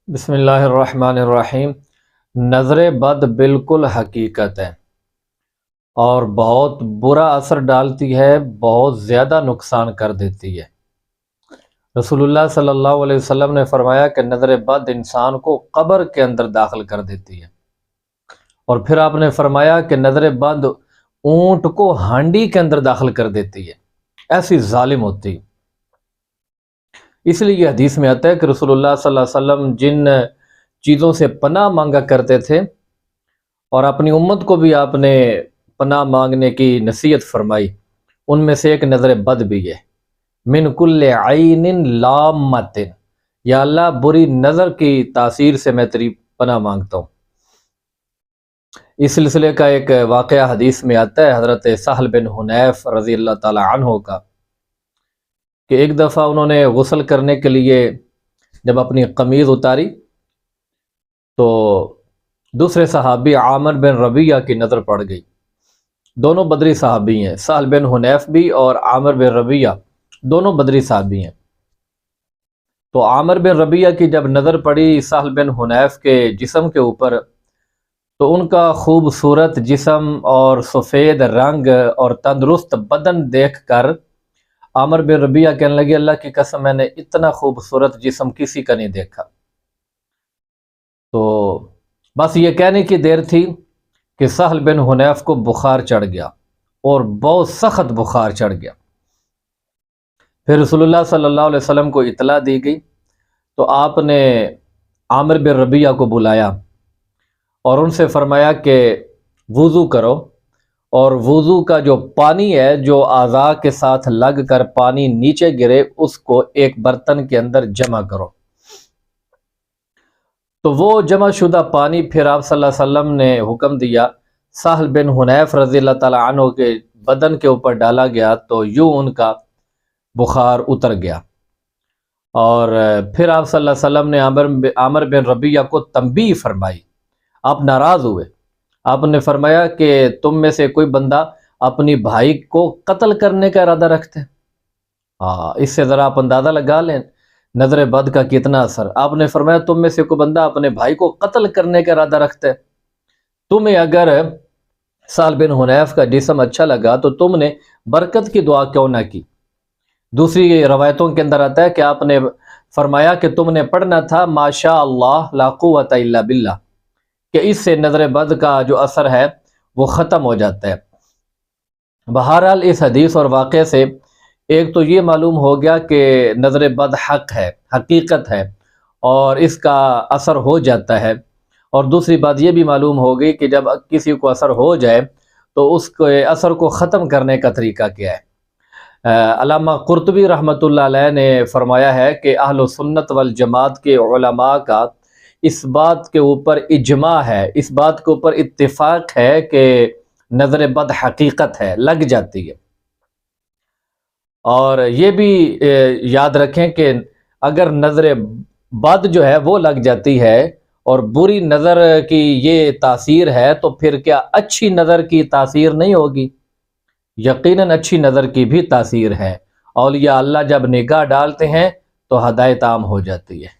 بسم اللہ الرحمن الرحیم۔ نظر بد بالکل حقیقت ہے اور بہت برا اثر ڈالتی ہے، بہت زیادہ نقصان کر دیتی ہے۔ رسول اللہ صلی اللہ علیہ وسلم نے فرمایا کہ نظر بد انسان کو قبر کے اندر داخل کر دیتی ہے، اور پھر آپ نے فرمایا کہ نظر بد اونٹ کو ہانڈی کے اندر داخل کر دیتی ہے، ایسی ظالم ہوتی ہے۔ اس لیے یہ حدیث میں آتا ہے کہ رسول اللہ صلی اللہ علیہ وسلم جن چیزوں سے پناہ مانگا کرتے تھے، اور اپنی امت کو بھی آپ نے پناہ مانگنے کی نصیحت فرمائی، ان میں سے ایک نظر بد بھی ہے۔ من کل عین لامۃ، یا اللہ بری نظر کی تاثیر سے میں تیری پناہ مانگتا ہوں۔ اس سلسلے کا ایک واقعہ حدیث میں آتا ہے حضرت سہل بن حنیف رضی اللہ تعالی عنہ کا، کہ ایک دفعہ انہوں نے غسل کرنے کے لیے جب اپنی قمیض اتاری تو دوسرے صحابی عامر بن ربیعہ کی نظر پڑ گئی۔ دونوں بدری صحابی ہیں، سہل بن حنیف بھی اور عامر بن ربیعہ دونوں بدری صحابی ہیں۔ تو عامر بن ربیعہ کی جب نظر پڑی سہل بن حنیف کے جسم کے اوپر، تو ان کا خوبصورت جسم اور سفید رنگ اور تندرست بدن دیکھ کر عامر بن ربیعہ کہنے لگے، اللہ کی قسم میں نے اتنا خوبصورت جسم کسی کا نہیں دیکھا۔ تو بس یہ کہنے کی دیر تھی کہ سہل بن حنیف کو بخار چڑھ گیا، اور بہت سخت بخار چڑھ گیا۔ پھر رسول اللہ صلی اللہ علیہ وسلم کو اطلاع دی گئی، تو آپ نے عامر بن ربیعہ کو بلایا اور ان سے فرمایا کہ وضو کرو، اور وضو کا جو پانی ہے جو اعضاء کے ساتھ لگ کر پانی نیچے گرے، اس کو ایک برتن کے اندر جمع کرو۔ تو وہ جمع شدہ پانی پھر آپ صلی اللہ علیہ وسلم نے حکم دیا، سہل بن حنیف رضی اللہ تعالی عنہ کے بدن کے اوپر ڈالا گیا، تو یوں ان کا بخار اتر گیا۔ اور پھر آپ صلی اللہ علیہ وسلم نے عامر بن ربیعہ کو تنبیہ فرمائی۔ آپ ناراض ہوئے، آپ نے فرمایا کہ تم میں سے کوئی بندہ اپنی بھائی کو قتل کرنے کا ارادہ رکھتے ہیں؟ اس سے ذرا آپ اندازہ لگا لیں نظر بد کا کتنا اثر۔ آپ نے فرمایا تم میں سے کوئی بندہ اپنے بھائی کو قتل کرنے کا ارادہ رکھتے ہے۔ تمہیں اگر سہل بن حنیف کا جسم اچھا لگا تو تم نے برکت کی دعا کیوں نہ کی؟ دوسری روایتوں کے اندر آتا ہے کہ آپ نے فرمایا کہ تم نے پڑھنا تھا ما شاء اللہ لا قوت الا باللہ، کہ اس سے نظر بد کا جو اثر ہے وہ ختم ہو جاتا ہے۔ بہرحال اس حدیث اور واقعے سے ایک تو یہ معلوم ہو گیا کہ نظر بد حق ہے، حقیقت ہے، اور اس کا اثر ہو جاتا ہے، اور دوسری بات یہ بھی معلوم ہو گئی کہ جب کسی کو اثر ہو جائے تو اس کے اثر کو ختم کرنے کا طریقہ کیا ہے۔ علامہ قرطبی رحمۃ اللہ علیہ نے فرمایا ہے کہ اہل سنت والجماعت کے علماء کا اس بات کے اوپر اجماع ہے، اس بات کے اوپر اتفاق ہے کہ نظر بد حقیقت ہے، لگ جاتی ہے۔ اور یہ بھی یاد رکھیں کہ اگر نظر بد جو ہے وہ لگ جاتی ہے اور بری نظر کی یہ تاثیر ہے، تو پھر کیا اچھی نظر کی تاثیر نہیں ہوگی؟ یقیناً اچھی نظر کی بھی تاثیر ہے۔ اولیاء اللہ جب نگاہ ڈالتے ہیں تو ہدایت عام ہو جاتی ہے۔